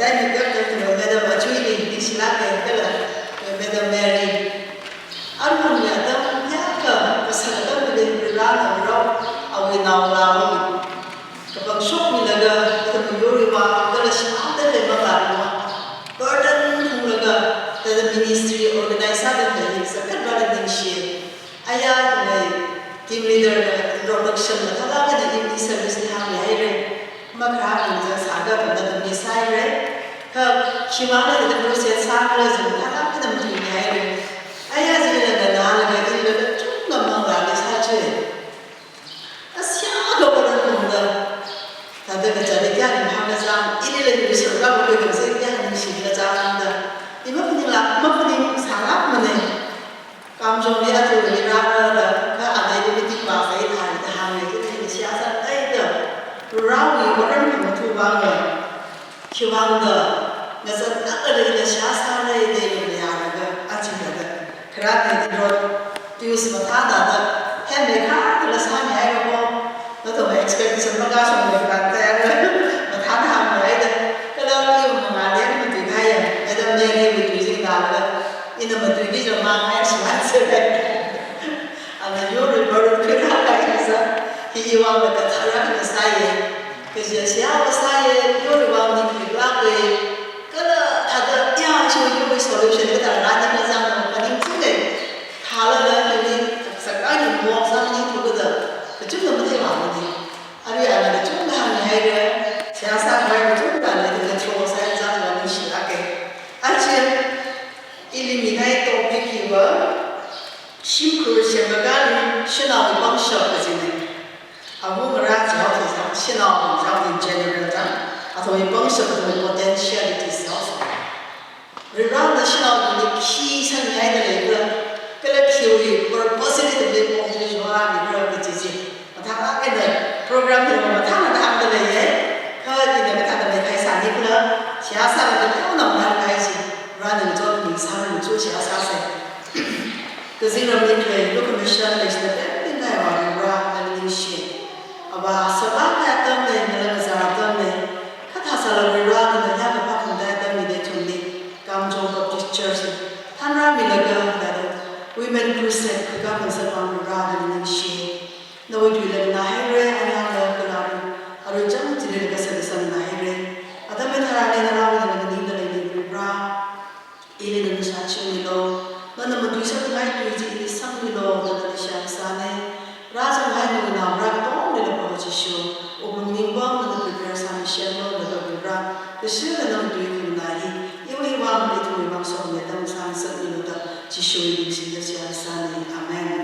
đây mình các cái người Madam Achuli đi xin lát cái là Madam Mary anh không nhận đâu nhá cái sản phẩm mình đi ra là đâu ở bên nào làm cái bằng shop mình là cái mình vô đi vào cái là sản phẩm đấy là bằng làm mà burden không là cái ministry organizer cái này sẽ rất là định share ai cái này team leader production là thằng nào cái này đi service hàng này rồi mà khá là nhiều sản phẩm là cái này sai rồi khi mà nó được process sang rồi rồi thằng nào cái này mình này rồi ai cái này là nào là cái này là chút là mang lại cái sao chứ à sao đâu có được không đâu thằng đó cái này cái này hàng cái sang ini là những sự làm cái cái gì cái này gì là sao đó thì mất cái là mất cái sản phẩm mà này काम जो मेरा जो मेरा का आइडेंटिटी बात है था हमें तो ये सियासत है तो रावी वरन हम तो बांग क्यों द नजर अगर ये सियासत है ये यार का अच्छी है खराब है तो त्यूस बता दादा है मेरा तो लसा में है वो तो मैं एक्सपेक्टेशन लगा सो मैं करता है बता था हम है तो kalau you mengalir mendikai ya ada menjadi begitu dalam ini menteri zaman yang sebenarnya ada juri baru kerana itu hiwang dekat harap saya kerja siapa saya juri bang di lagi kalau ada yang juri solution itu ada nanti macam paling tinggi kalau ada jadi sekarang buat sama ini tu kita itu tu mesti lama ni ada yang itu tu hanya ada siasa baru tu dan itu control saya jangan mesti lagi aja eliminate topik itu 심kur 생각하는 신앙의 방식이거든요. 아무거나 저기서 신앙의 자기 제너럴장 아토의 방식의 포텐셜이 있어서 그러나 신앙의 키상이야들 이거 그래 키우기 purposely 공부하는 그런 거지. 다음에는 프로그램을 하는 데에 그거는 다음에 회사니 그런 시야사를 태어나면 가야지. 라는 저는 사람을 조시하사세. 그 지금은 로커미션 리스트에 있나요? 아니라 아니시. 아마 서방에 때문에 내가 자랐던데 카타살을 위로하는 데가 바쁜데 때문에 좀비 감정법 디스처스 탄라미라가 나도 women crusade 그가 건설방을 라는 시. 너희 뒤를 나해래 아니하려 그라를 아를 좀 지르는 것에서 나해래. 아담의 타라네 나라오는 님들의 리브라 이리는 사치미로 mana maduisa ngai tuji ini samilo dana syamsane raja ngai no na ra to ne le position obum nimba mana prepare sam shelo da bra ke shela na dui ku nai iwe wa ma tu ma so ne dam sam sa ni da chi sho yi chi da syamsane amen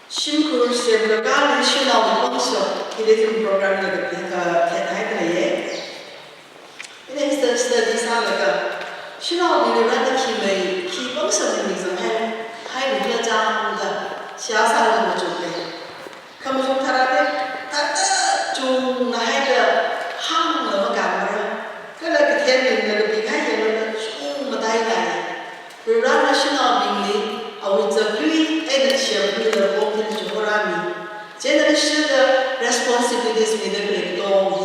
심kur sebelum shela wa so ile program da ka hai da ye ini kita study sama ke, siapa yang berada di ki bangsa ini zaman hai bela jam dah siapa yang berjuang, kamu jom thara ada jom naik ke hang lama gambar, kalau kita ni lebih kaya lebih jom madai lagi, berada siapa yang awak jadi ada siapa yang mungkin jurami, jadi ada responsibilities kita kena tahu,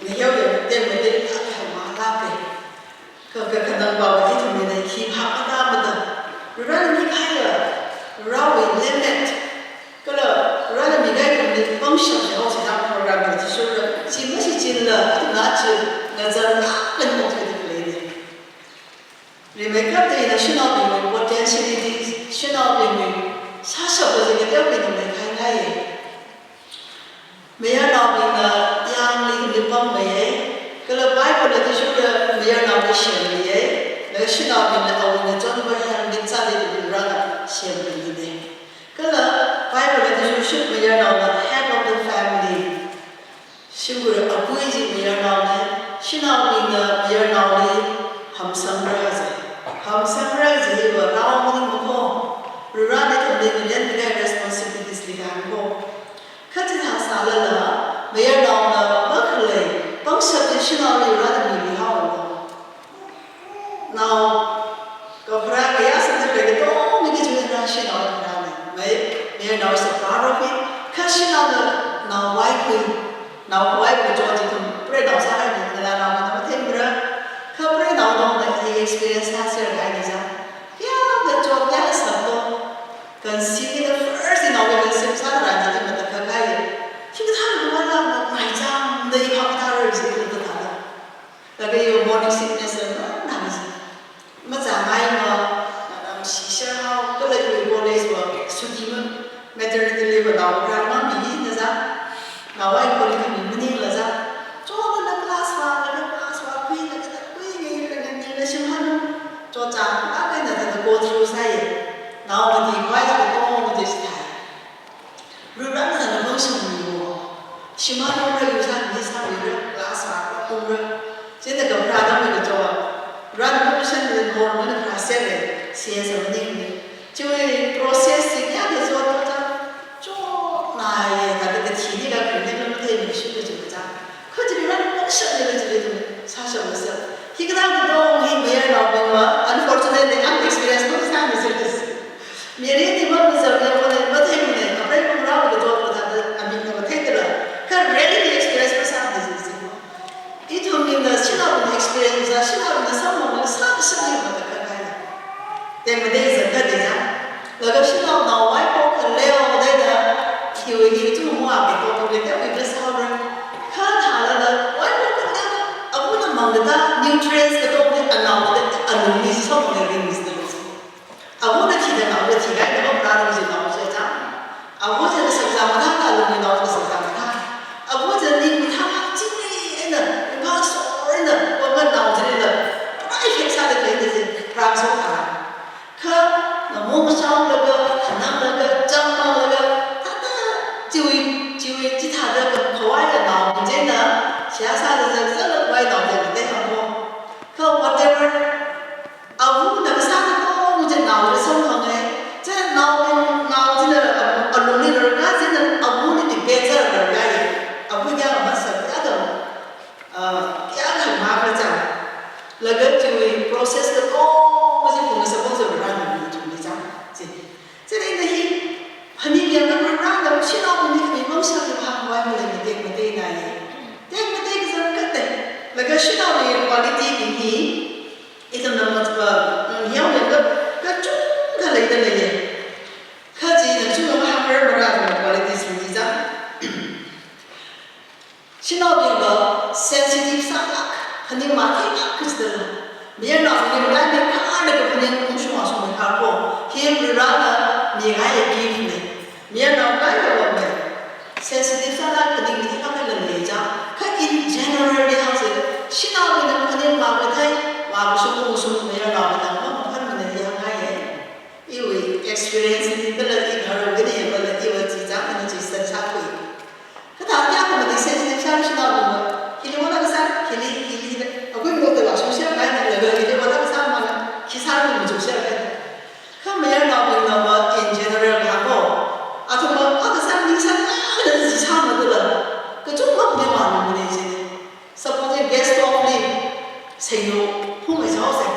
ni yang kita cái năng bảo vệ thì mình này khi học cái ta mà rồi là mình hay là rồi limit cái là mình đây là mình không sợ sẽ không sẽ làm program này thì số là chỉ mới chỉ là nó chỉ là dân lên một cái gì đấy vì mấy cái này là xin học mình potentiality xin học mình sát sợ cái gì cái mình hay mấy anh học mình là yang linh phong mấy cái là Bible là cái số là mấy anh học cái chuyện gì 내가 신학원에 나오는 전부에 민자들이 누구랑 시험을 그러나 바이블에 주신 분야 나오는 head of the family 신부를 아버지 분야 나오는 신학원에 분야 나오는 함성을 하지 함성을 하지 이거 나오는 거고 루라네 community and responsibilities 하고 같은 하사라나 분야 나오는 머클레 방식의 신학원에 루라네 미하고 now có phải cái giá sinh về cái đó mấy cái chuyện ra xin nói ra này mấy bây giờ nói sẽ phá rồi khi khi xin nói là nào vay nào quay của cho thì thùng bữa nào sao hay là nào mà nó thêm bữa không bữa nào đâu là thì experience ha sẽ cái gì sao yeah the job ya sắp đó cần xin cái first thì nào cần xin sao là gì mà ta cái khi cái thằng nó làm ngày trang đây học ta rồi gì cũng được thằng là cái yêu morning sickness nó làm gì mà giả mai mà xí xa cái lấy người college mà suy nghĩ mà maternity leave nào ra mà bị như thế nào anh college mình mình là ra cho nó class và quy là cái quy nghe là xem hắn cho chàng các cái là go through sai nào mà thì quay cái con mà thì sai rồi đó là nó sống nhiều xem hắn nó yêu sao như sao rồi class và cùng rồi chỉ là gặp ra đó mình cho ra nó sẽ lên ngồi nó là process này xem sao nó đi chơi process thì nhá thì cho này là cái thị này là cái nó thêm một chút cái gì đó可是人不是那个之类的，啥什么事？一个当时都没人老公嘛 ，unfortunately I'm experience 不是啥的事情。别人的妈妈说的，我的我听不呢，后来不知道我做不他的，俺们那个听的了，可 really experience 不啥的事情。一种人的新老人 experience 啊，新老人的生活那个啥的生活我都看看了，对不对？是可的呀。那个新老老外国可了的的，有种话别多不了，有个啥人。người ta nutrients cái đó thì ăn nào thì ăn nhiều sau này cái gì đó à vô này thì là nào thì cái nó ra được gì nào sẽ chăng à vô thì là sản phẩm mà ta là người nào thì sản phẩm ta à vô thì đi người ta làm chính này nè người ta số nè và người nào thì là ai phải sao được cái gì làm số cả khá là mua sau là cái khả năng là cái trong là cái ta chịu chỉ thà được cái khẩu ai là nào thì thế nữa sẽ sao được rất là quay đầu thì không whatever ông làm sao nó cũng chỉ nào để sống hàng ngày chứ nào chỉ là ở luôn đi rồi đó chỉ là ông muốn đi bên ra rồi cái ông bây giờ mà sợ cái đó cái hàng mà phải chẳng là cái chuyện process cái có cái gì cũng sẽ có sự ra mình chúng đi chẳng gì cho nên là khi hình như là nó ra là chỉ nó cũng đi mong sao thì hàng ngoài mình là cái này cái gì cái này là cái sự nào thì quality thì itu nama tu yang cái chút cái lấy cái này cái gì là chúng nó ham rỡ mà ra thì quality gì chứ xin nào thì cái sensitive sang lắc hình như mà cái cái gì đó bây giờ thì mình đang bị khá là cái phần cũng không sao mình khá cô khi ra là mình hay là give này bây giờ cái là vậy sensitive sang lắc cái gì thì cái lần này chứ cái in general đi học gì xin nào thì nó cái mà cái thấy và một số người lao động đang có một phần mình là hay ấy, yêu experience thì bây giờ thì họ cái này bây giờ yêu chỉ rằng là chỉ sinh sát quỷ, cái thằng nhóc mà thì sinh sát sinh nào cũng khi nó nói cái sao khi ở cái người ta số xe cái này là người thì nó nói cái sao mà khi sao mình chụp xe cái, không mấy lao động nào mà in general là có, à thôi mà cái sao đi sao cái là gì sao mà được là cái chút mất đi mà mình này gì, suppose guest of leave, say no. Không phải rõ ràng.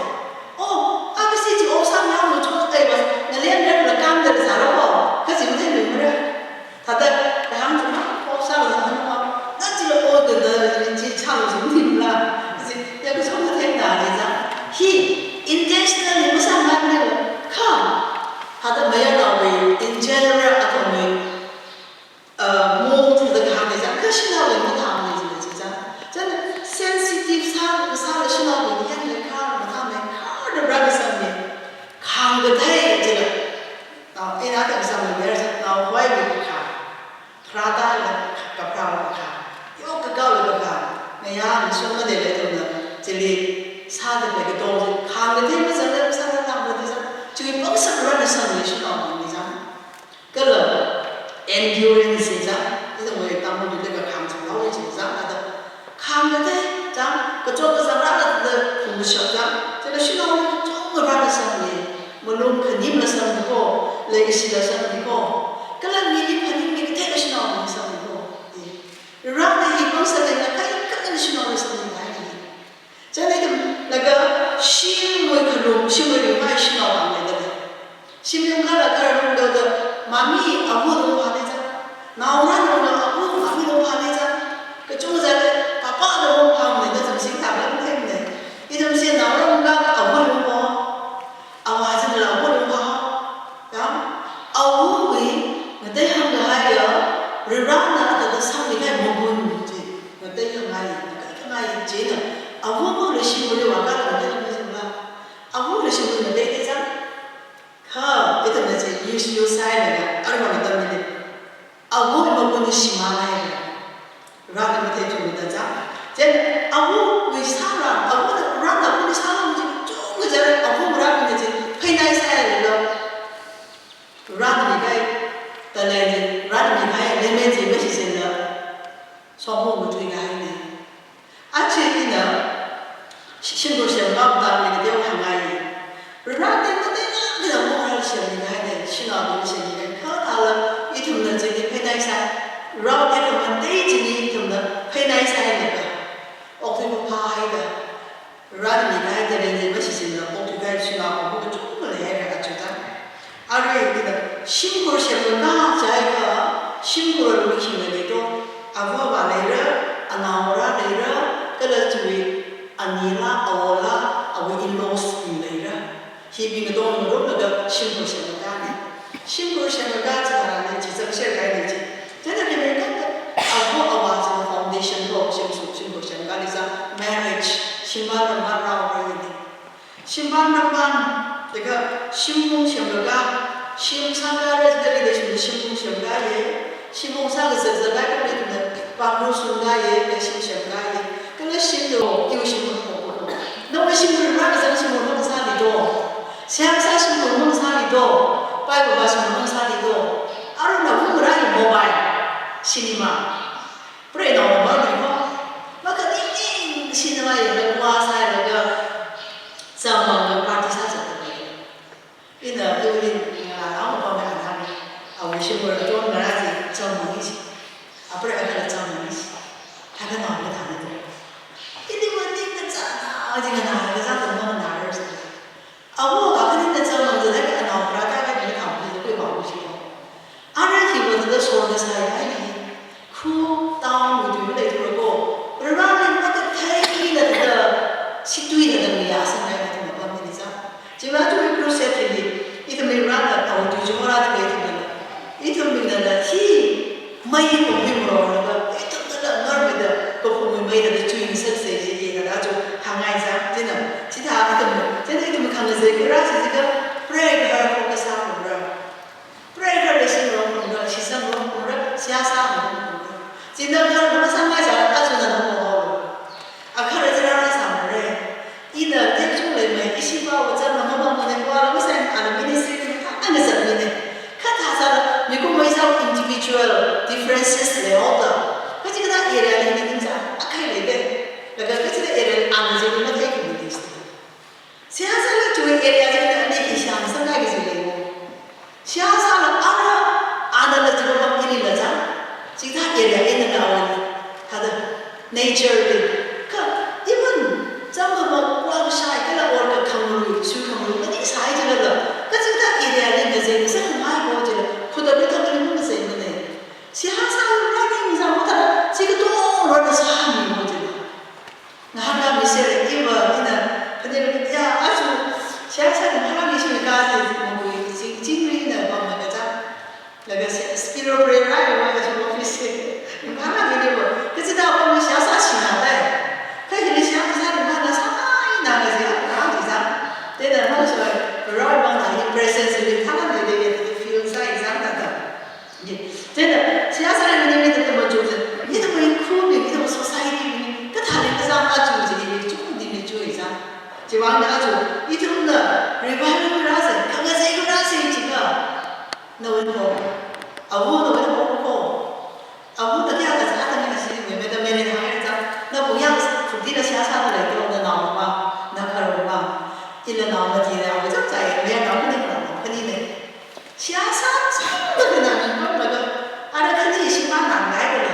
Cái gì chỉ ôm sang nhau một chút đây mà nhà liên đây là cam được giả đâu không? Cái gì có thể được nữa. Thật đấy, cái hàng chúng nó ôm sang là không không? Nó chỉ là từ từ chỉ chăm chúng thì là gì? Nhưng cái số nó thêm là gì ra? Khi intentionally mới sang ăn này không? Thật đấy mấy nào về in general à còn về mua thì được hàng này ra cái gì nào về mua hàng này gì ra? Cho nên sensitive sao là gì nào về the brother sang me, khang cái thế chứ là, nào cái đó làm sao mình biết là nào quay về cái khang ta là gặp rào là khang, yêu cái cao là cái khang, ngày nào mình sống ở đây là thôi là, chỉ là xa được cái đồ khang cái thế mới sao nó làm được thế sao, chứ cái bớt sang brother sang me chứ nào mình sao, cái là endurance gì sao, cái là người ta muốn được cái khang trong đó thì sao là được, khang cái thế, chẳng cái chỗ cái sao là được không sợ chẳng. Cái đó là người ra là sao vậy? Mà luôn khẩn niệm là sao vậy cô? Legacy là sao vậy cô? Cái là mình khẩn niệm mình cái thế là sao vậy cô? Rồi ra này thì con sẽ là cái là sao vậy vậy? Cho nên là cái xin người khẩn niệm xin người niệm phải sao vậy đấy? Xin niệm cái là cái là cái mà mi abu đâu phải đấy chứ? Nào ra đâu là abu mà mi đâu phải đấy chứ? 그 중간에 바빠도 하면 내 좀 생각을 했네. 이좀 신 나오는가 아무리 뭐 아와진 라고는 봐. 야, 아우위 người hàng ngày rồi ra là người sang người này một buồn gì người hàng ngày chế là 아무 를 심으려 와가 그러는 거지만 아무를 심으면 돼 되잖아. 그 이때 이제 유시요 사이가 알고 있다면 아무 뭐는 심하나요. 라는 것에 좀 있다자. 제 아무 왜 사람 아무는 라나 우리 사람 지금 쭉 그잖아. 아무라는 이제 회나이 사이로 라는 게 달래 라는 게 레메지 몇이 생겨. 소문 못 들게 하네. 아침이나 신고 시험 나온다는 게 되고 한가위. 라는 것도 그냥 뭐할 시험이나 하네. 신화도 시험이나 그 다음 이 틈은 저기 회나이사 라우데는 데이지니 틈은 회나이사니까 어떻게 파이다. 라는 게 하이데는 몇이 생겨. 어떻게 할 수가 없고 조금을 해야 가지고 아래 그 신고 시험은 자기가 신고를 위키면에도 아부가 내려 아나오라 내려 그래가지고 아니라 어라 아부 일로스 내려 희비가 동으로 내가 신고 시험을 가네 신고 시험을 가지라는 지적실 가야 되지 저는 그러니까 아부 아와지는 파운데이션도 신고 시험 가리자 marriage 신발은 말라고 그러는데 신발만 내가 신봉 시험을 가 시험상가를 기다리는 신봉 시험 가예 신봉상을 써서가 그랬는데 박로순가예 신시험가예 그래 신도 이거 신봉 보고 너무 신봉을 하면서 신봉 농사리도 세상사 신봉 농사리도 빨고 가시는 농사리도 아로나 우물하니 모바일 시니마 그래 너무 많이고 막 띵띵 시니마에 와사이가 정말 파티 사셨던 거예요. 이는 우리 아무 밤에 안 하니 우리 신부를 좀 나라지 정문이지 앞으로 애들 정문이지 다가 나오면 다는데 이리고 띵거잖아 지금 나를 자도 너무 나를 써 아무가 그런데 정문도 내가 나오라다가 내가 나오면 왜 와고 싶어 아는 기분도 소원의 사이에 쿨 다운 우주를 들고 그러면 막 태기는 시두이는 게 야생을 지금 아주 프로세스들이 이들이라는 아우디 주머라는 게 있는 이들이는 히 마이 공부로 이들은 너를 그 공부 메이드 주인 석세지에 아주 강하자 저는 지다 저는 강해서 그래서 지금 프레이를 포커스하고 그래 프레이를 신으로 그런 시선으로 그런 시야사로 지금 그런 상황에서 아주 너무 아카르지라는 사람을 이는 대중들의 이시바와 저는 뭐뭐는 뭐라고 생각하는 미니스트리 안에 있는 카타사 미국 의사 individual differences 레오다 그치 그다 에리아에 있는 자 아카이레게 내가 그치 에리아를 안 지는 거 되게 있어 시야사를 주의 에리아에 있는 이시한 생각이 들고 시야사를 알아 지금 일이 나자 지금 다 에리아에 있는 나오는 다들 nature 그 이분 전부 뭐 꽝샤이 그래서 강물이 수강물이 어디 사이즈를 그래서 다 이래야 되는 것은 많이 보여줘요. 부담이 더 크는 것이 있는데 시한사를 하는 사람보다 지금 또 그런 사람이 보여줘요. 하나님 미세를 이거는 근데 야 아주 시한사는 하나님 미세까지 뭐 진리는 보면 그자 내가 스피로브레라고 해가지고 오피스 하나님 이거 그래서 다 보면 시한사 지나다 그게 시한사는 하나 사이 나가지고 나오자 내가 뭐서 로이방나 프레센스를 하나님에게 feel 사이즈 한다 이제 제가 시한사를 믿는 때 먼저 이제 뭐 이코미 이거 소사이티 그 다른 그 사람 아주 이제 조금 님이 주의자 지금 아주 이 정도 리바이벌을 하세요 강가서 이걸 하세요 지금 너는 뭐 아무도 왜 먹고 아무도 그냥 가서 하던 게 사실 왜매달 매일 하자 나 뭐야 그디가 시아사를 해도 나 나오마 나 가로마 일로 나오면 뒤에 나오고 적자에 왜 나오는 거야 근데 시아사 전부 그냥 이거 알아 근데 시간 안 나이거든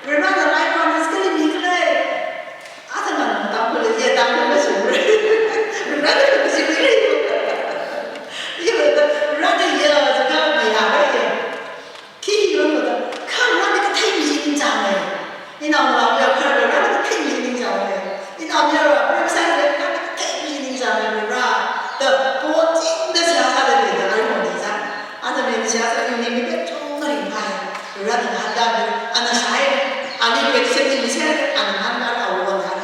얼마나 라이프하는 스킬이 그래 아들만 담고 이제 담고 것이 그래 라들 그지 그래 이거 라들 여 저가 뭐야 키 이런 거다 카라니까 타임이 진짜네 이 나오면 cái xem thì sẽ ăn đã đầu còn cả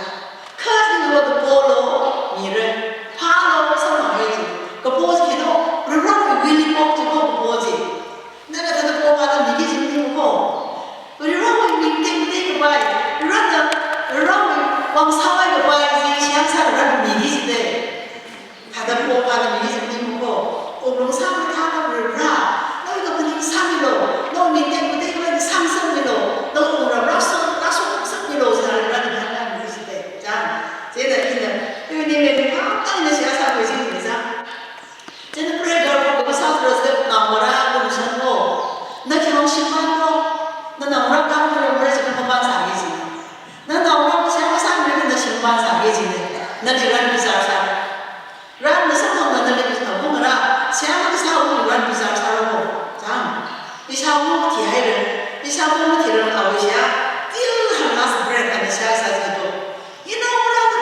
khơi thì lo cái polo nhỉ rồi palo sao mà cái gì cái polo gì đó rồi ra cái Willy Bob thì có cái polo gì nên là thằng polo là những cái gì cũng có rồi ra cái mình cái bài ra cái vòng sau cái bài gì sáng sáng ra cái gì đấy thằng polo là những cái gì cũng có ông long sau cái thằng rồi ra nó cái mình sang cái đồ nó mình cái sang cái đồ nó ông là rắc cái đồ gì là ra cái thằng cái gì đấy chăng thế là cái này因为你们他当然是要上回去你知道真的不是个我上次是拿我啦我们生活那天我吃饭咯那拿我啦刚才我是跟他班上一起那拿我啦想我上面跟他行班上一起的那就让你啥啥让你上头那里不是头我啦想我下午让你啥啥了这样一下午提海人一下午提人熬一下第二行那是不是看你下啥子多一拿我啦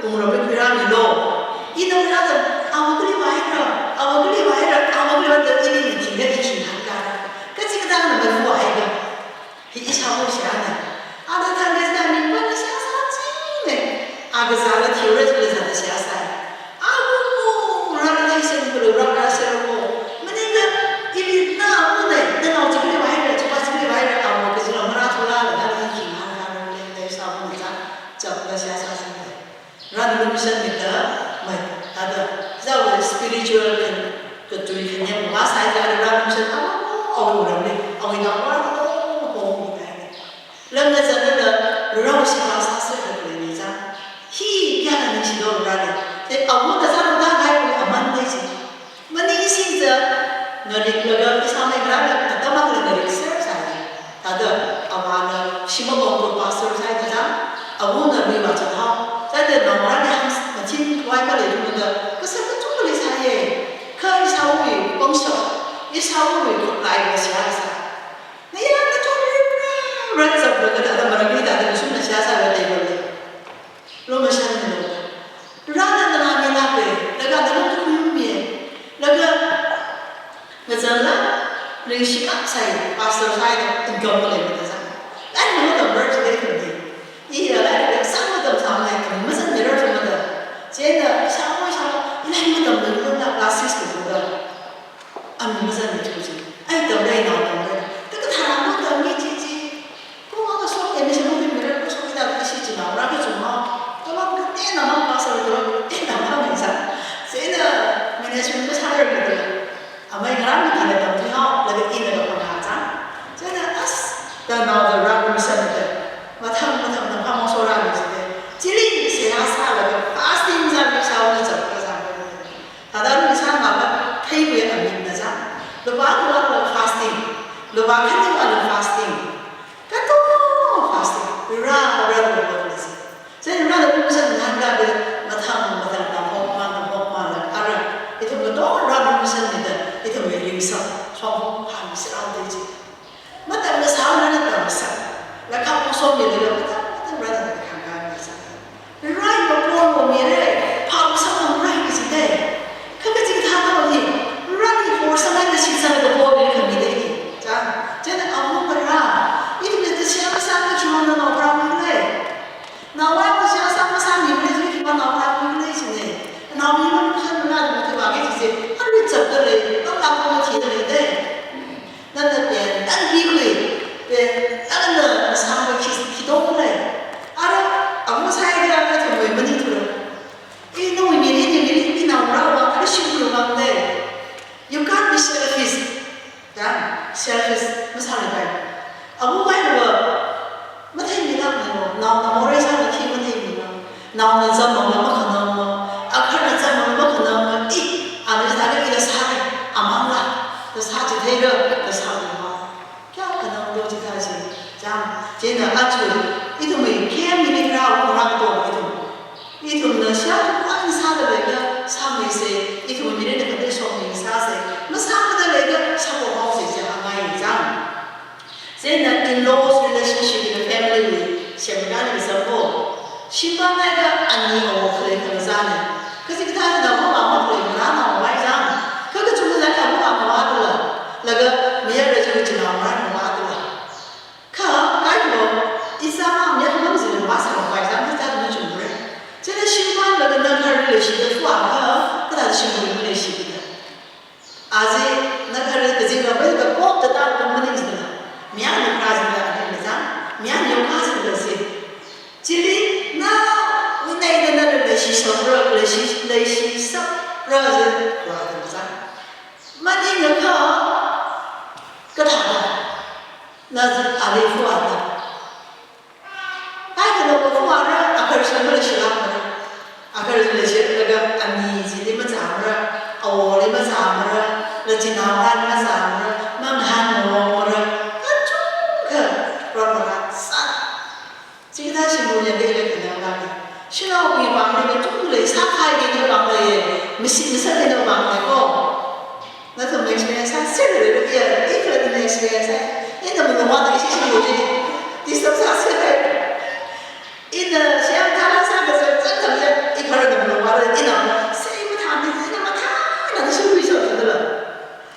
umur berapa milo, ini orang tu awak beli bayar tu ini tinggal di Cina. Kerja kita nak berbuat apa? Ini siapa siapa? Ada tanda tanda ni pun siapa sih? Agak salah teori tu sahaja siapa? Aku orang ni sendiri orang sendiri. Mana ini nak mana? Nak awak beli bayar, cepat beli bayar. Awak kerja mana tu lah? Ada di Cina kan? Ada siapa macam cepat siapa? Run mission kita, ada jauh spiritual kan, ketujuannya bahasa ada run mission apa? Orang ni, orang yang orang tu orang ni. Lalu jadi orang si bahasa seperti ni kan, kan ni si orang ni. Jadi awak dah satu dah kaya aman ni sih. Mending sih je, ngeri lega sama orang kita maklum ngeri saya. Ada awak si mabuk pastor saya kan, awak nak beli macam apa? Jadi orang yang macam warga itu muda, kesan itu boleh saya, kerja sahaja, bangsa, ini sahaja ikut lain siasa. Nah, yang itu orang sebab ada orang kita ada musuh siasa betul betul. Lo macam ni lo. Rana dengan ni apa? Lega dalam tu kumpulan, lega macamlah ringsikat saya, pastor saya enggak boleh macam. Lain mana tu berjaya kerja. Iya lah, sama tu sama lagi. Macam mirror sama tu. Jadi sama, ini macam tu nak klasis tu tu. Amin macam ni tu je. Ay tu dah nak tu. Tapi thang tu ni je. Kau ada sok ni macam tu mirror, kau sok kita isi je nak orang tu cuma. Kalau kita nama pasal tu, nama macam. Jadi management tu cara tu. Amai orang ni ada tu hao, lagi ini ada pengajar. Jadi dan now the rubber center. Macam nak kamu seorang ni saja. Jadi saya rasa fasting zaman saya ni cepat sampai. Ada macam apa? Taiwan amin saja. Lepas fasting, lepas kita fasting. Kata fasting. Rara berapa? Jadi rara macam mana? Macam nama Arab. Itu betul rara macam ni. Itu menyusah. Semua habis awal je. Macam masalah ni tak masalah. Lepas kosong dia betul berada di kampung kita. Rai berpuluh mire, pak sama rai di sini. Kerana kita tahu ni, rai for sama di sini sama berpuluh mire kami ini. Jadi awak berah, itu kita siapa sama cuma nak orang mire. Nawai kita siapa sama mire itu cuma nak orang mire sini. Nawai mana kita mana kita bagi sini. Ada cepat le, orang kamu tidak le. Nanti dia dan bikui. Ada sampai hidup le, ada aku saya dia ada tu boleh tu. Ini nama ini nama ada syukur orang le. You can't be selfish, kan? Selfish misalnya. Aku kaya apa? Macam ni lah, nama orang saya macam ni lah. Nama zaman lama kenapa? Akhirnya zaman lama kenapa? Ada ada kita sahari, aman lah. Sahari tiada, sahari aman. Kalau kita sih, jangan acuh. Itu mungkin ini kerana orang tua itu nasihat orang sahaja lega sama se. Itu mungkin ini kita suami sahaja. Masa kita lega sama orang sih jangan main jangan. Jadi in laws relationship in family, siapa ni sebab siapa lega ani awak kerja kerjanya. Kasi kita ada nama kerja mana awak jangan. Kalau cuma lega awak awak tu lah. Lega biar dia cuma orang awak tu lah. Kalau 娘有卡子的些，这里那我那的那来吸收热，来吸收热是多少的啥？嘛你那靠个他的，那是阿里富阿的，哎个那个富阿热，阿克什么来吸拉么？阿克是来吸那个阿米子的么咋么？哦，的么咋么？那今天晚上么咋么？慢慢摸摸。其他新闻也给了可能吧？现在我们网那个中类啥开的那网嘞，没啥的那网那个，那种没experience，谁来的也一个人的 experience，你怎么能往那个些新闻里，第三啥事嘞？一个像他那啥个是真正的，一个人怎么能往那一弄，谁不谈的，那么他那是会晓得的了。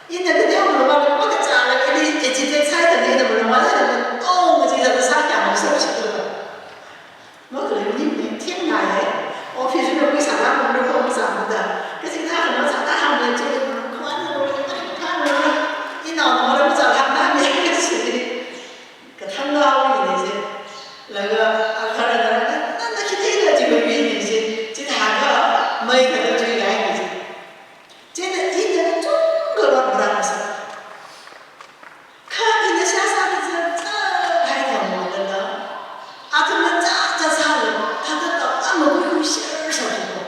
因那个地方我们我个家了，给你今天菜的你怎么能往那个哦，我今天是啥样，我是不晓得了。我可能你们天哪耶！我平时都为啥那么多工啥的？可是他很多啥，他们就看着我，看着我，你脑子我都不知道他们那边个是的，可他们老一那些，那个啊，看着那去听了这个原因些，这他个每个都最爱的些，真的一点中国人不让说，看你的啥啥的这还挺我的呢，啊，他们他的到那么会写儿小时候，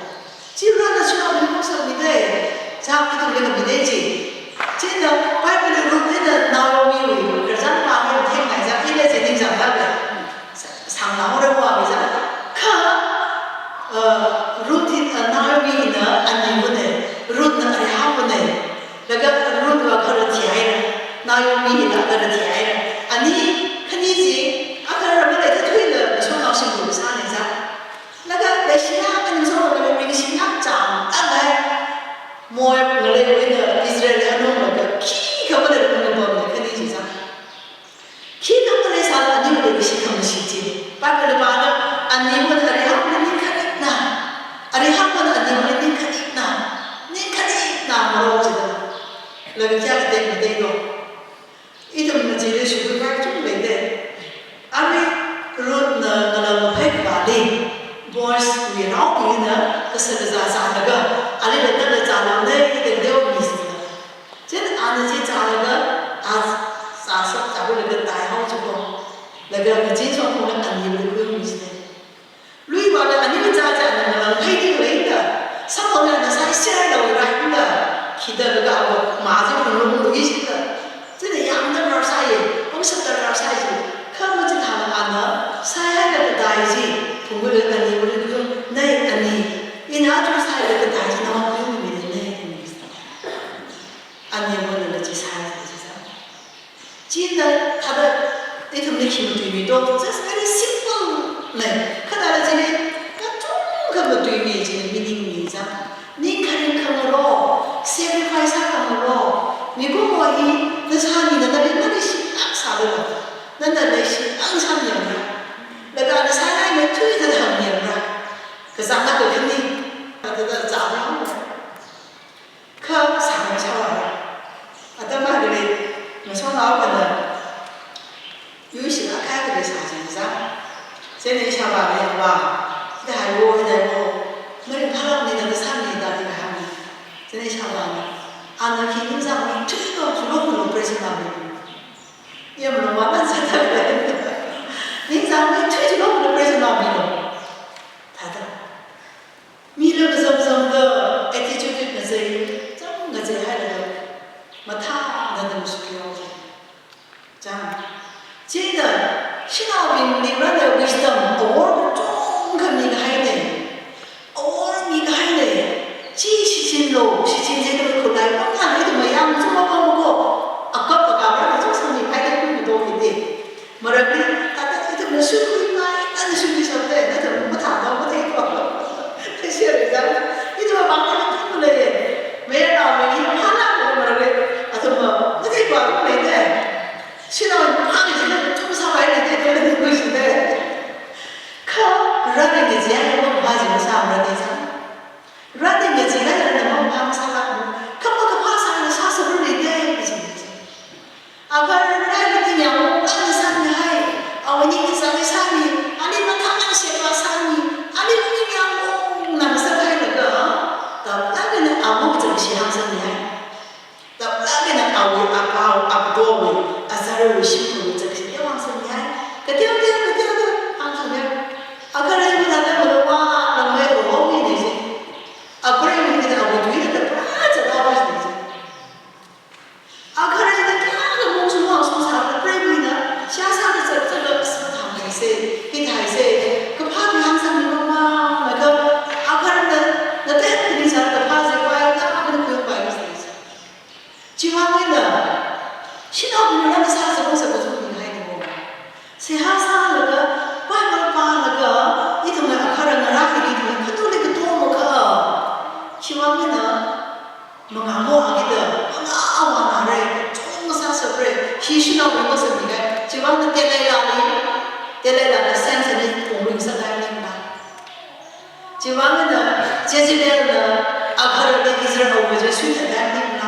基本上需要人工生命的，像这种那个米内基，真的外国的路真的哪有米味，可是咱们外面听来讲，现在决定讲那个，上哪的话为啥？看，路的哪有米呢？安尼不呢？路呢？还好不呢？那个路的话可是甜的，哪有米呢？可是甜的，啊你肯定是，啊可是我们来他退了，说到辛苦啥呢？那个来西亚跟你说，那个明星他长大来，摸我来为了以色列人弄那个，气可不得弄个包的，肯定是啥？气可不得啥？你们那个是什么事情？把个的把的，啊你们那里好的你看你那，啊你好的你们你看你那，你看你那我知道，那个家里对不对咯？一种呢，这个是不玩中类的，阿妹，如那配法的。boys 为老兵呢，可是个啥那个，阿里那个咋了呢？一个了意思了。这个阿那些咋那个啊啥说咋个那个大好这个，那个经常可能安尼的个意思的。如果呢，安尼个咋能配的来的，上头呢那啥写了来的，记得那个马就很容易写的，这个样的那啥嘢，我们说的那啥嘢，可不就他们安呢，啥那个大事。通过那个你，我这个那个你，你拿出菜那个大事，那我不用你的那个意思。安尼我那个去菜是啥？既然他的那他们的题目对面多，这是个 simple 呢，可到了这里，那中国的对面这个命令名章，你看你看我咯，谁会快啥看我咯？你跟我一，那啥你的那边那里是啥的了？那是安啥的了？那个那啥那边推着他们呢，可是俺那个肯定，那个咋的？可啥没啥玩意儿？啊，他妈的嘞，我说老板的，有些他开个的啥子啥？现在小娃的吧，这还有在我，没人看到你那个产品到底还没？现在小娃的，俺那平常我最多除了我不是那边，也不能我们才那个。平常我推着我们不是那边的，他的，米那个什么的，哎，这就那些，这个这还那个，嘛他那东西不要紧，这样，接着，现在我们里边的 wisdom， or 中个米个海呢 ，or 米个海呢，几十斤肉，是今天这个口袋，我看你怎么样，怎么搞不过，啊，搞不搞，那做生意还得更多一点，没得比。那是会买，那是为什么呢？那怎么不谈到不对过？这些人家，你怎么帮他们做嘞？没人老没，你怕那个么嘞？啊，怎么不对过？不没的。现在怕你这个中上来的这个那个是的，可让你的钱我怕什么啥么的啥？让你的钱让我怕啥啦？可不可怕啥的？啥时候来的？不是不是。啊，可让你的娘，让你啥的还？啊，我你。 세하사라가 바이블 바라가 이동을 아카랑을 하기 이동을 그들에게 도움을 희망이나 mga awa-awa chung sa sobre hisina mo sa biga jiwang na telay sense ni pumring sa kanin ba jiwang na Jezebel na aghar na Israel mo je suita kanin na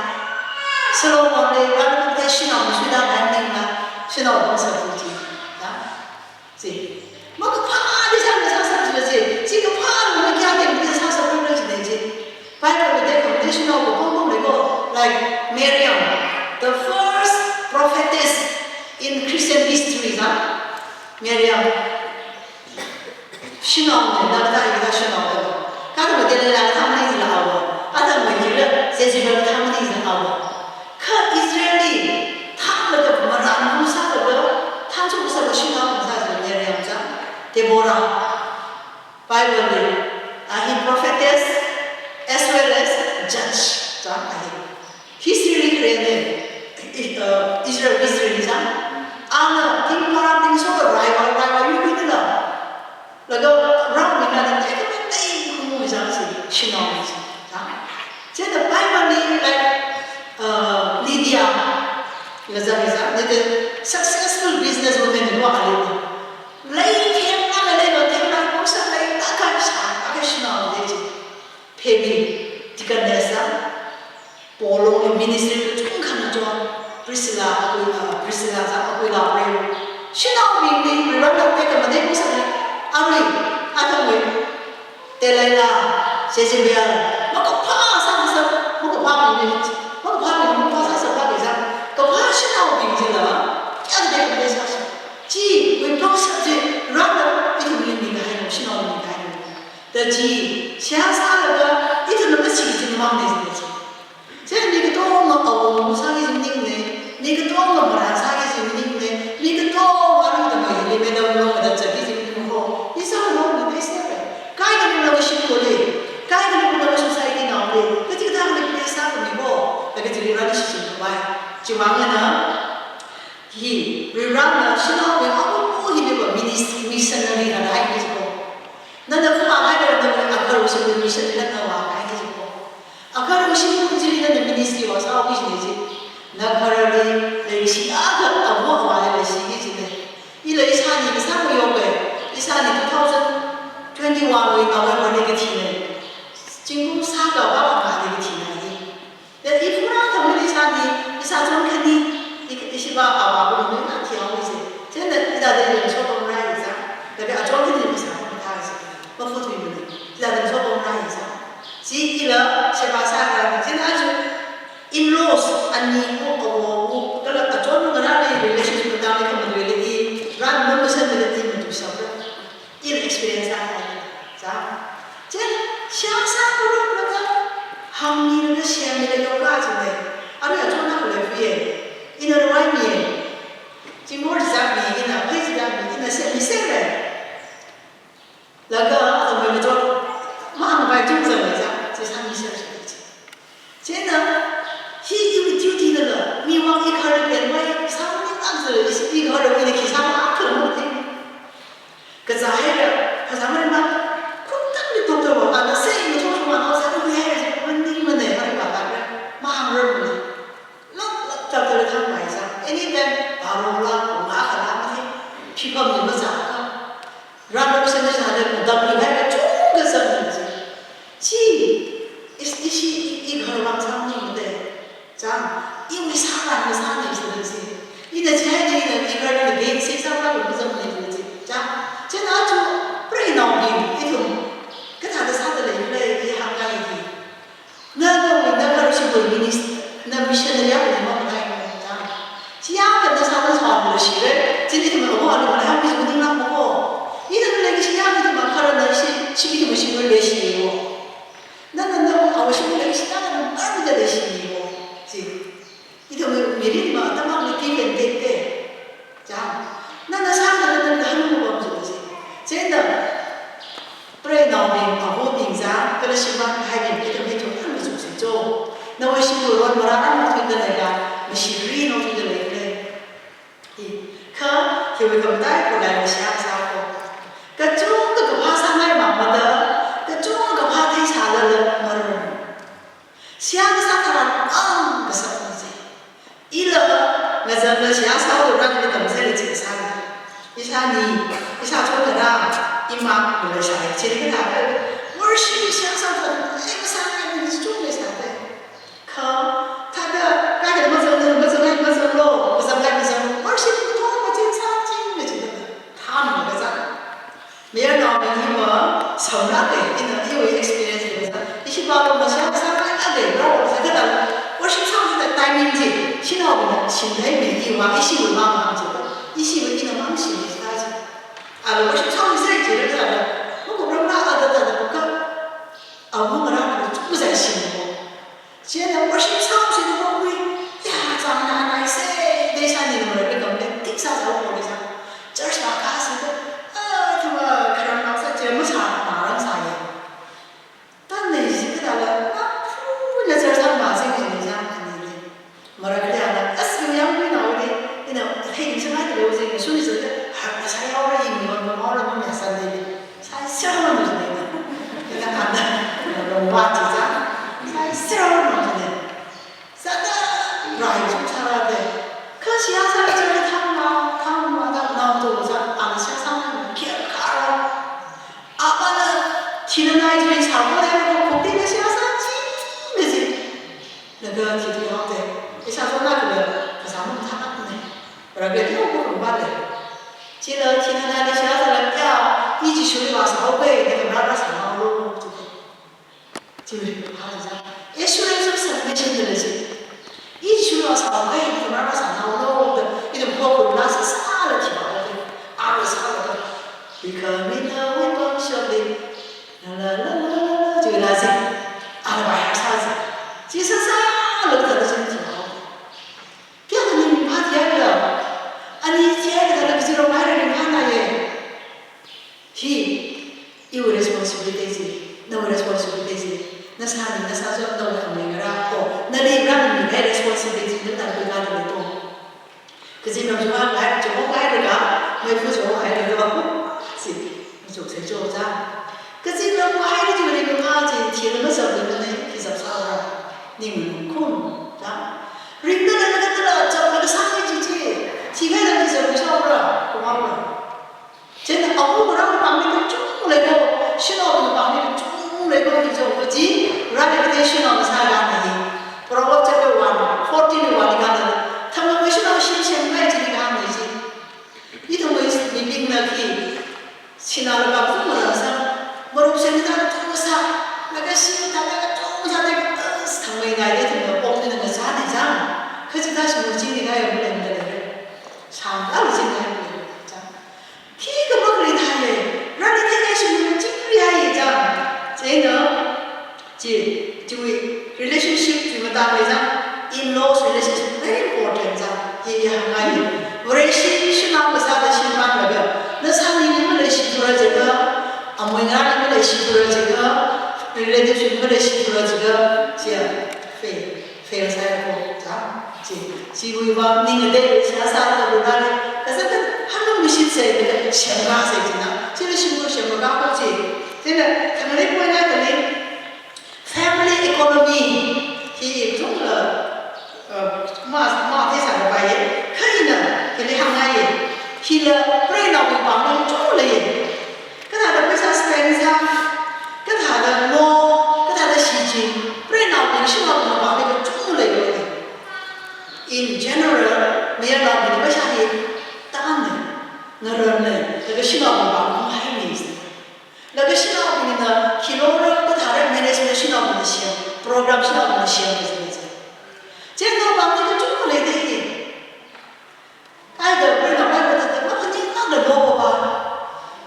Solomon ne wan na shina mo suita kanin na shina mo sa puti ha si magpa di sa sa ji ji ka pa mo kya de sa sa mo ji ji Bible with condition of like Miriam, the first prophetess in Christian history, Miriam. She knows that she knows. God will tell her how many is our. Other way, Jezebel how many is our. Ka Israeli, Tamaka Maran Musa, Tanjusa, she knows Miriam, Deborah, Bible, he prophetess. As well as judge. History created Israel history. Ana ting para ting so rival you with the lago round in the take day who is she knows. So the Bible like Lydia the successful businesswoman who are lay came on a level take like most of like occasional Peggy, Tikanesa, Polo, ministry to Kanjo, Priscilla, Aquila, she now being we run up take a name, Ari, Adaway, Telela, Jezebel, Mokapa, Mokapa, Compassion being Zilla, Canada business. Gee, we process it, run up into the behind, she not behind. The G, she has had it in the message in the mountains. Then you don't know Sagi nickname, Nick Dong, Sagi nickname, Nick Dong, one of the way, they made a long that's a busy before. It's all wrong with this. Guide the relation to live, guide the relation society now, but you don't have to place up before, like it's a relationship to buy. Jimangana, he, we run a shinow, we all he never missionary and I was. None of them are either of the mission and no a car of she in the ministry was our business. Nakarali, they see other of what I see it. Either is honey, the summer yoga, is honey 2021 with our negative. Jingle Saga, our negative. That if we're not a really honey, it's a drunk candy, it is about our woman, not the always. Then the other sort of rise, that we are talking in this advertising. But for 2 minutes, that is all rise. See, Shabasa, in-laws, and a total relationship with Dami community, run members of the team to suffer. Inexperienced. Then, Shasa, how many of the share with your guards today? I will turn up the in a right year. Timor Zami in a place that in a semi-seven. Laga, the Venezuela, Mam by 2 years. he would duty the meanwhile he heard again why something answer he heard of the kiss I'm because I had because I'm not could talk and the same talk one house and we had when they had about that mom heard not talk to the time myself anytime Parola Mahana people in the Mazaka run up sentence and double had a two sentence gee is she her one something there 자, 이미 사람이 사는 있었지. 이제 제가 이거를 내가 세상을 무슨 말인지. 자, 제가 아주 브레인어빙 이tum 그다음에 사들을 이래 한가이기. 내가 신도 미니스트, 나 미션을 하고 있는 거야. 자, 지하에 사는 사람들 시를 진짜 뭐 하는 거야. 한 번씩 우리만 보고 이들 내가 시야기도 막 하는 시비도 무식을 내시고. 나는 너무 하고 싶은 게 시간은 빠르게 내시고. itu mirip mah teman lagi kendete, jam. Nana sama dengan hanu bom juga sih. Jadi, pre-naubing aku bingsa, kalau siapa hai kita itu kan masuk situ. Nawa situ orang orang mau tinggal lega, masih ri mau tinggal lega. Ke 就会咁帶過來嘅享受過。個種個怕傷害媽媽的，個種個怕睇差的人冇人。享受他個什麼啫？一了，我真的享受到讓你等在你身上的。一下你，一下做得到，一媽不來下來，其實佢哋我是享受到，哎，我傷害你是做沒啥的。可他的該怎麼走呢？我走該怎麼走咯？我走該怎麼走？我是不懂，我經常經歷這個，他們個啥？沒有腦筋嘛，從那個因為 experience 的，一些包括我想上來那個，然後我才覺得，我是上去的待命者，現在我們心態沒有啊，一些為媽媽做的，一些為你的媽心裡是那些，我是上去在覺得的，我不知道那的不夠，我們那個不在心裡。現在我是上去的我會呀，長大來噻，等下你們那個頂上在我的上，這是把卡死的，他們可能老是這麼長，哪能啥嘢？但你是個了，那這上馬上就你這樣看你的，沒得這樣的，是有樣會鬧的，你那黑你是哪裡有這個？所以說的，才要了1米，我冇了我2、3年，才小了就是那個，你看看的，我忘記了。小了嘛，真的，来就差了的。可是啊，在这里他们那都在俺身上偏卡了。阿爸呢，提的那一堆差不多那个空地的下山鸡那些，那个提的好的，你想说那个不啥弄他呢？那个又不很办的。记得提的那个下山了掉，一起手里把烧杯那个那个长路，就是好几张。也虽然说是很轻的那些，一去了上海，他妈妈上头弄的，一种破裤那是啥了跳的，我啥了的，你看你那微光晓得，就那些，玩意啥子，其实啥了他都是挺好的，别个你怕天了，你天个他那个这种买的你看那耶，有 responsibility， no responsibility。那啥呢？那啥说那我很那个啦，那里让你来 responsibility 那咱不干的多。可是那时候来就我来的个，没付出来的个，是，做才做啥？可是那我来的就那个嘛，就提了个什么呢？提啥了？你们空，啊？人家那个的找那个商业机器，提开了就是不少了，不好了。真的，我让我帮那个中那个，学到我帮那个中。那个就是我记，让那个在学校上干的，不然我这个玩，14的玩的干的，他们为什么新鲜买这个干的些？一头为你病了去，去那个搞中国上，我都现在他多少，那个新他那个中下那个他们来的那个包的那个啥的上，可是他什么经历他也不能的那个，长大了经历还不能这样，这个不可能他耶，让你天天什么经历还也这样。这呢，就为 relationship 这么大为上 ，in-laws relationship very important 上，也很爱的。我认识是那个啥的新办那个，那啥你们来洗出了这个，我们那你们来洗出了这个 relationship 你们来洗出了这个，这非常才好，啥？这为话你们得下啥的不哪里？可是他们不是在那个香港在的呢，这个是不香港好这。这个他们那国家的 family economy ที่ทุกมาที่สารไป可以呢，给你行来ที่了不然เรา帮你做了跟他的为啥 spend 上，跟他的我，跟他的时间，不然เรา是我们帮你做了in general 没有เรา们为啥的当然那人呢，这个是我们帮你还没事。那个新奥兵呢，希罗罗不他的 management 新奥兵的线 ，program 新奥兵的线就是那些。这个帮那个中国来的，哎个不然我他的我肯定那个萝卜吧，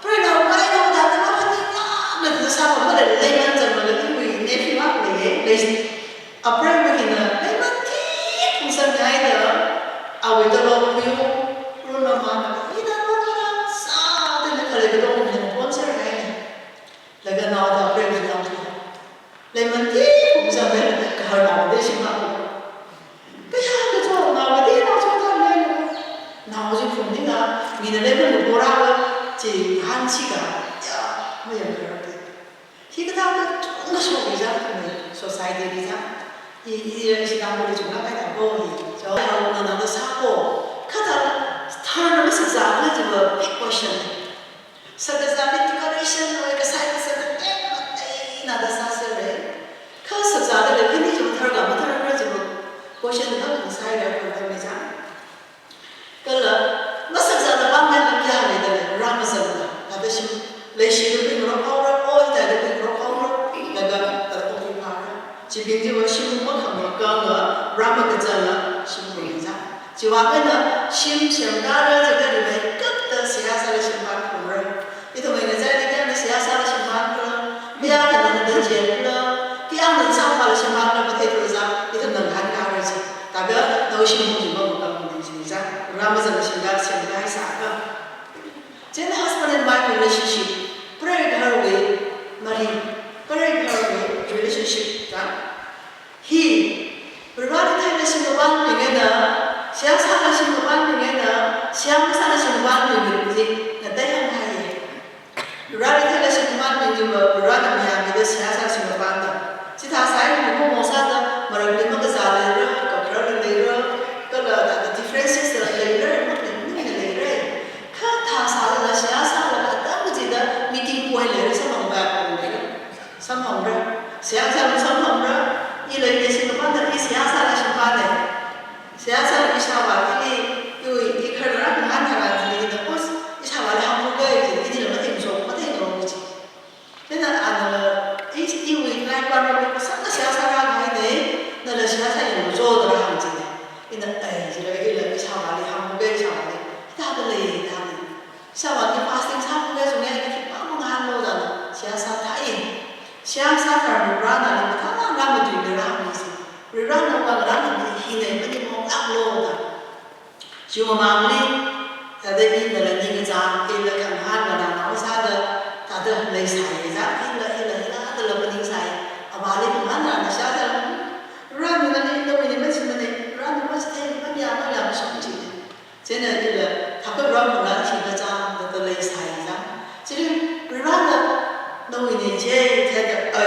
不然我他的我肯定那个啥我的雷曼怎么的，因为那批嘛雷，不然我呢，雷曼挺不上来的，为了老朋友，不然嘛，一旦我啥的那个那个东西。那个脑袋不是脑袋，你们的不是那个搞脑袋行吗？对呀，这做脑袋脑袋哪里来？脑子空的啊，你的那 11은 뭐라고 chỉ 한 시간 야 뭐 연결할 때 khi ta cũng có số người ra người society đi ra 이 시간 우리 좀 나가야 되고 저 하고는 나도 사고 카다 스타는 thực ra 그 big question thực ra cái decoration rồi cái size sẽ cái nào đó sao rồi 그 thực ra là cái này 좀 들어가 뭐 들어가 좀 question đó cũng sai rồi còn tôi mới dám cái là nó thực ra là ban ngày là kia này là Ramazan là cái gì lấy gì được cái nó câu đó ôi tại cái nó câu đó là cái là cái gì mà chỉ biết như vậy xin mất không được cơ nữa Ramazan là xin mừng ra chỉว่าcái là xin chẳng ra ra cho cái này cất từ siasa là xin ban của rồi itu mereka jadi kan siasa là xin ban rồi bây giờ là mình được chuyện rồi cái ăn được xong là xin ban rồi có thể rồi ra itu nâng hẳn cao rồi chứ tại vì đâu xin không chỉ một cái mình ra Ramazan là xin cái sao cơ trên husband and wife relationship pray her way married pray her way relationship right he berarti thay xin cái ban thì cái đó sáng sáng là xin cái ban thì cái đó sáng sáng là xin cái ban thì cái gì là tay không hay gì berarti thay xin cái ban thì nhưng mà berarti mình cái đó sáng sáng xin cái ban đó chỉ thà sáng mình không muốn sao đó mà rồi mình mất cái giá này rồi có cái này rồi cái là the differences là này rồi mất cái này rồi khác thà sao là sáng sáng là đã cái gì đó meeting quay lại xong hồng bạc rồi xong hồng rồi sáng sáng xong hồng rồi như là cái xin cái ban thì sáng sáng là xin ban này sáng sáng là sao bảo cái cái khởi ra cũng ăn thằng thì nó có sao bảo là không có cái gì thì nó thành số có thể rồi gì thế là anh ý vì ngay quan trọng sẵn là sáng sáng ra cái đấy nên là sáng sáng là做的hàng gì này nên là chỉ là cái sao bảo là không có cái sao bảo là ta cái này ta này sao bảo cái fasting sao có cái dùng cái thì bao nhiêu hàng lâu rồi sáng sáng thấy sáng sáng là một ra là người ta ra một chuyện là làm gì rồi ra nó qua ra là khi này mới đi mong áp lâu rồi chứ mà mang đi ta đây in là những cái giá in là khẳng hạn là nó ra được ta được lấy xài giá in là ta là mình xài ở bà lên cũng ăn là sao ra ra mình ăn đâu mình mới xin mình ra mình mới thêm cái nhà mới làm xong gì thế này là thằng cái ra mình là chỉ là giá ta lấy xài giá chứ ra là đâu mình chơi thế là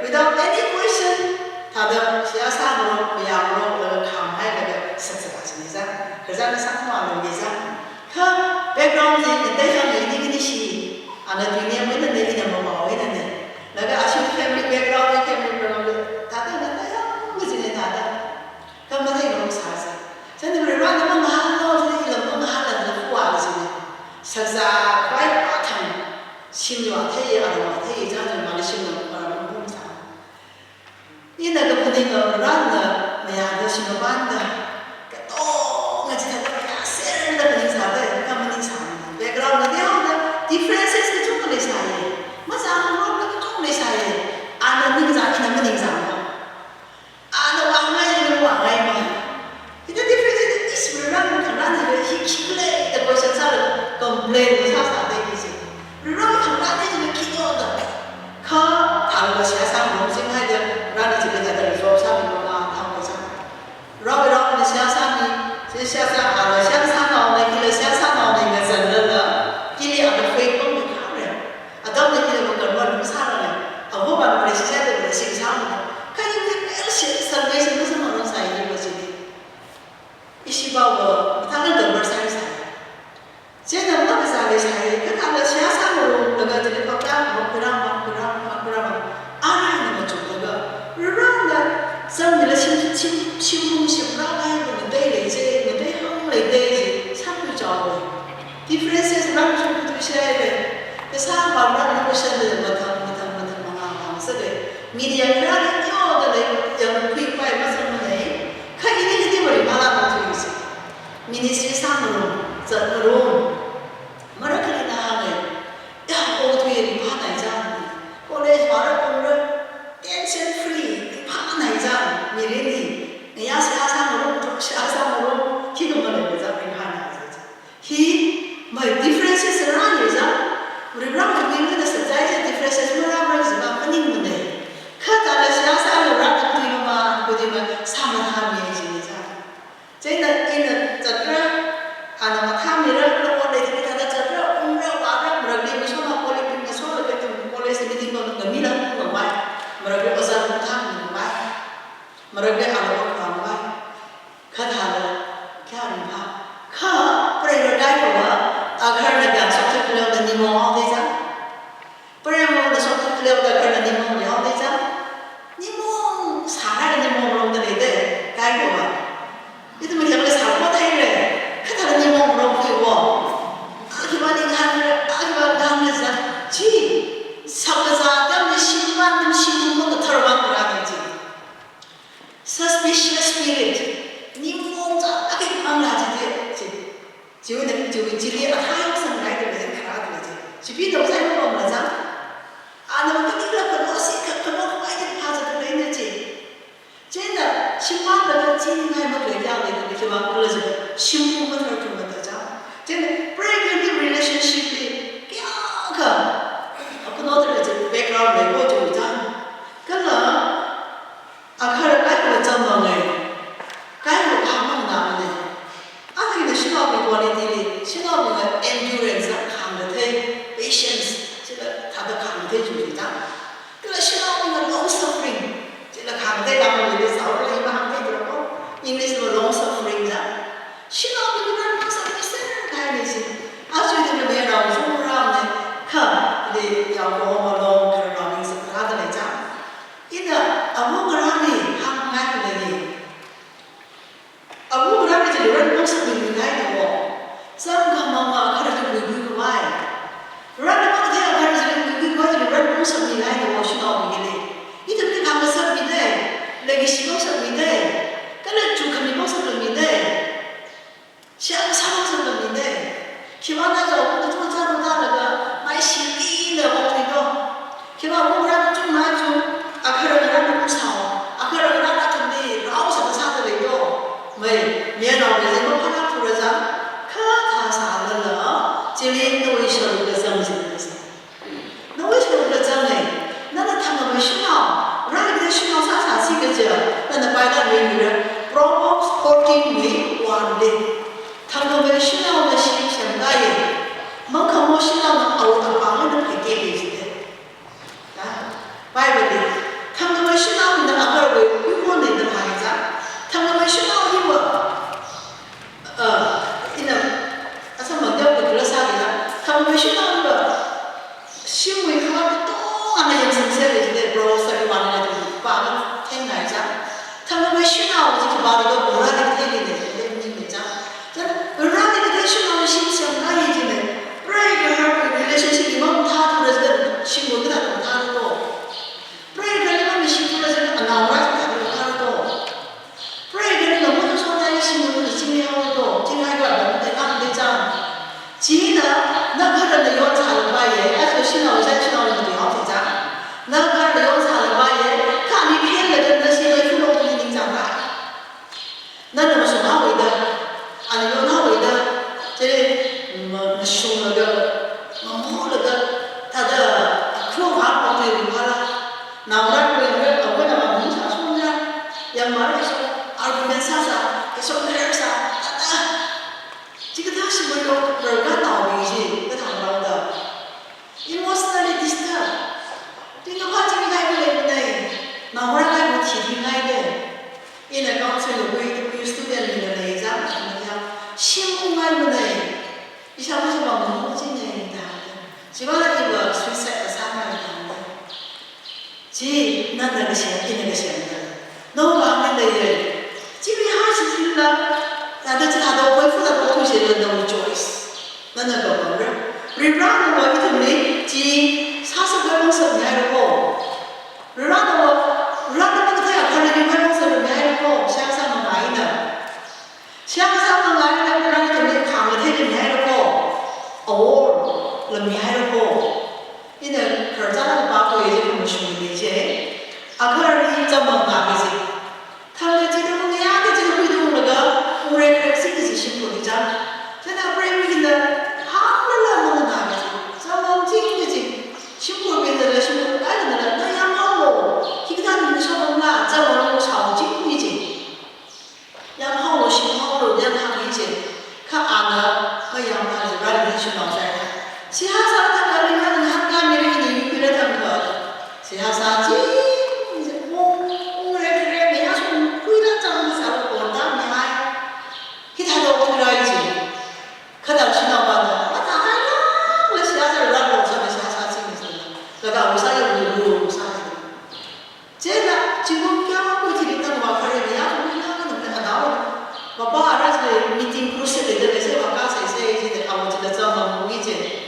without any question ta được sẽ sang rồi bây giờ rồi làm hay là sạch ra thời gian nó sáng hòa mình gì ra không background gì người ta không nghĩ những cái gì anh là tuy nhiên mới là đây là một mẫu ấy này là cái assume family background cái family background ta thấy là không cái gì này ta đâu không có thấy nó sao sao cho nên mình nói nó mà lo thì là nó là quả gì này thực ra quay quả thành xin vào thấy ở ngoài thấy ra rồi mà xin vào mà nó không sao như là cái vấn đề mà nó là nhà nó xin vào ban đó nga chỉ thấy là sẽ là mình sao đấy, cái mình sao background là thế nào differences cái chúng ta lấy sai mà sao không có cái chúng lấy sai anh là những cái gì mà mình sao anh là hoàng ngay thì hoàng ngay mà thì cái differences is very rare mình thằng này thì khi lấy cái question sao là complain của sao sao đấy cái gì rồi thằng này thì mình khi đó đó khó thằng là sẽ sao không xin hay được ra là chỉ cần thay đổi số sao mình làm thằng cái sao rồi là sẽ sao thì thế sáng sáng là sáng sáng nào này khi là sáng sáng nào này là dần lên nữa khi là ở phía không được khám rồi ở đâu thì là một cần vấn cũng sao rồi ở vô bạn này sẽ được để sinh sao rồi cái những cái sân gây sinh nó sẽ nó sai như vậy gì đi chỉ bảo là thằng nó đừng có sai thế nên nó phải sai cái thằng là sáng sáng rồi là cái gì đó các một cái ai là một chút đó rồi là xong rồi là chim không chim ra ngay rồi mình đây lấy gì mình đây không lấy đây gì sao cứ cho rồi differences nó không có tôi share đấy cái sao mà nó có share được mà thằng sao đấy media ra đấy nhiều đấy yang quy quay mà sao mà đấy cái này thì mà đi làm một thứ gì ministry sang rồi dẫn rồi mà nó cái nào này ya ô thuê đi phá này ra college mà nó cũng rất tension free phá này ra mình đi người ta sẽ sang rồi khi nó mà lại ra mình phá này ra khi mà differences ra nhiều ra 우리 그러면 우리는實際 differences 뭐라 그러지만 아닌 건데 그다음에 시야사를 라고 그러면 사람이 지내자 저희는 이는 저런 아마 카메라를 보내 드리다 지 사가자가 신만 신문도 털어봤더라는 지 suspicious spirit 님몽자 아게 망라지지 지우는 지리 하역성 라이드를 가라들지 지비도 살고 보면서 아는 그니까 그거 많이 파져도 있는지 진짜 신만도 진행하면 되잖아요. 그렇지만 그래서 신문을 할 줄 못하죠. 진짜 break the relationship 그 너들 이제 background 내고 좀 있잖아. 그러나 아까를 깔고 전망을 깔고 가면 나오네. 아까는 신호비 권리들이 신호비가 endurance 강력해 patience 제가 다들 강력해 줍니다. 그래서 신호비가 long suffering 제가 강대감을 위해 싸우려 이만 한개 들었고 잉글리시로 long suffering자 신호비가 long suffering 다행이지. 아주 이들을 매라고 좋으라네. 근데 야고 long 그런 러닝스 하더래자. 이다 아무걸 하니 한가하게 되니 아무걸 하니 이제 이런 모습이 나이도 썸가마마 가르쳐 보이고 와이 그러나 막 내가 가르쳐 보이고 와이 이런 모습이 나이도 신호비게 이들 감사합니다. 내게 시공사입니다. 그래 주금이 모습입니다. 시험 사망사입니다. 기왕나가 오늘 조사로 다르가 많이 실리는 어떻게도 기왕 오늘하고 좀 나죠. 아까는 무사워. 아까는 같은데 라오스도 사들이고 왜 미안하고 이제 뭐 하나 풀어자 다 사들러 질린도 이셔로 그 성질에서 너무 싫어 정해 나는 탐험을 신어 라이드 신어 사사시 그죠 나는 빨간 의미를 Proverbs 14 1 탐험을 신어오는 신생가에 뭔가 못 신어오는 아우도 방을 뵙게 되시대 바이블이 탐험을 신어오는 아까를 왜 의원을 하자 탐험을 신어오는 이는 아서 먼저 그럴싸기다 탐험을 신어오는 신부의 하나도 또 하나 영성세를 이제 브로서리 완화되고 빠는 텐날자 탐험을 신어오지 그 말도 뭐라는 텐이네 으라게 신호는 신생아이지는 브레이크하고 릴레이션십이 너무 다 들어지는 신부가 다르고 브레이크를 하면 신부가 안 나오라고 다르고 브레이크를 너무 소나의 신부를 진행하고도 진행하기가 너무 대단한 되잖아 지나 나가는 연사를 봐야 아주 신호를 잘 신호를 것도 없잖아 나가는 연사를 봐야 간이 피해를 듣는 신의 후로부리 등장하 나는 무슨 하고 있다 아니 연하고 있다 제 슝러가 뭐르가 다들 그런 방법들이 봐라 나무라고 있는 어머니가 문자 손자 양말에서 알고면 사사 계속 그래서 지금 다시 뭘가 나오기지 그 나오다 emotionally disturbed 지금 화장이 가고 있는데 나무라가 뭐 TV가 돼 이는 가운데서 우리 스튜던트들의 exam 신문가이문에 이 사무실 막 너무 진행이다. 지방에 뭐 수의사가 사망을 하는데 지 나는 것이 있는 것이 아니다. 너무 많은데 일 지금 하시 질라 나도 다도 보이프다 보통시를 너무 조이스 나는 거 뭐래? 리브라는 뭐 이름이 지 사석을 목소리 내고 리브라는 뭐 그냥 관리를 활동서를 내고 시작사는 아이는 시작사는 아이는 그냥 강을 해주면 해놓고 름이 해놓고 이는 결자를 받고 이제 무슨 일이지 아까를 이점만 나가지 탈레지도 내한테 지금 위동으로가 우리 렉시기지 신분이자 제가 브레이크인데 하늘로 나가지 저는 찍이지 신분인들 신분 깔리는 나야말로 기다리는 소문나 저번에 사고 찍이지 양하고 신하고 양하기지 그 안에 그 양하지 말이 신나서 지하사 타가리는 한가미를 유비를 거 지하사지 이제 오늘 그래 내가 좀 후이란 장을 사고 온다 미안 기타도 들어야지 그다음 신나봐도 다 알아 왜 지하사를 라고 오잖아 지하사 찍면서 내가 우사에 우르르 사지 제가 지금 껴갖고 드린다고 막 그래 야 우리나라는 내가 나오는 바빠 알아서 미팅 프로세스 되면서 와가서 이제 아버지가 좀 이제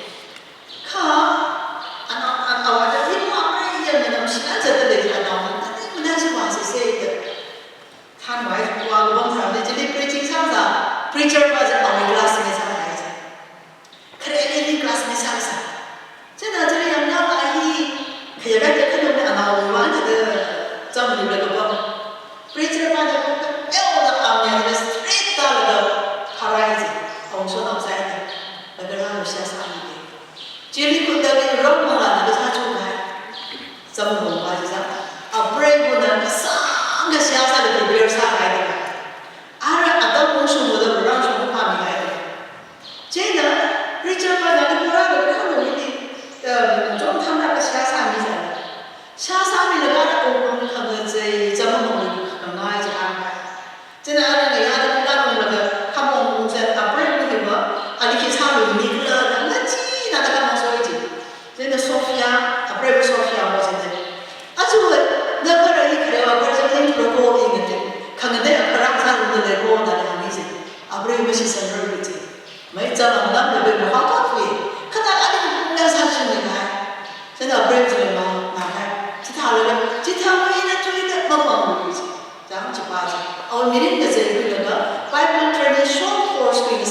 크레디니 클래스니 살사 제가 저리 영영 아이 그야가 그놈의 아나오만데 좀 이래도 preacher pada eola amnya the straight talaga horizon also outside bagara siya sa amin jeli ko dali romala na sa chunga sa mo ba sa a brave na sang siya sa the bear sa kai ara adam mo shu mo da ram shu pa mi kai jena preacher pada ni pura de ko ni jom tham na siya sa mi sa siya sa mi la ga ko ko ka je jam mo nói cho anh cho nên anh này anh đã làm được tham mong sẽ tập luyện như vậy anh đi tham luyện mình là nó chỉ là cái mong số gì cho nên Sophia tập luyện Sophia là gì đấy à chứ vậy nếu cái này cái là cái gì nên pro cô đi cái khang đấy ở cái răng sang được để cô đã làm cái gì tập luyện mới sinh ra cái gì mấy trăm năm để về học tốt vậy cái này anh cũng đang sang sinh này cho nên tập luyện cho mình mà cái chỉ thao cái này chơi cái mong mong cái gì jangan cepat. Awal mirin ke saya itu juga Bible tradition course ini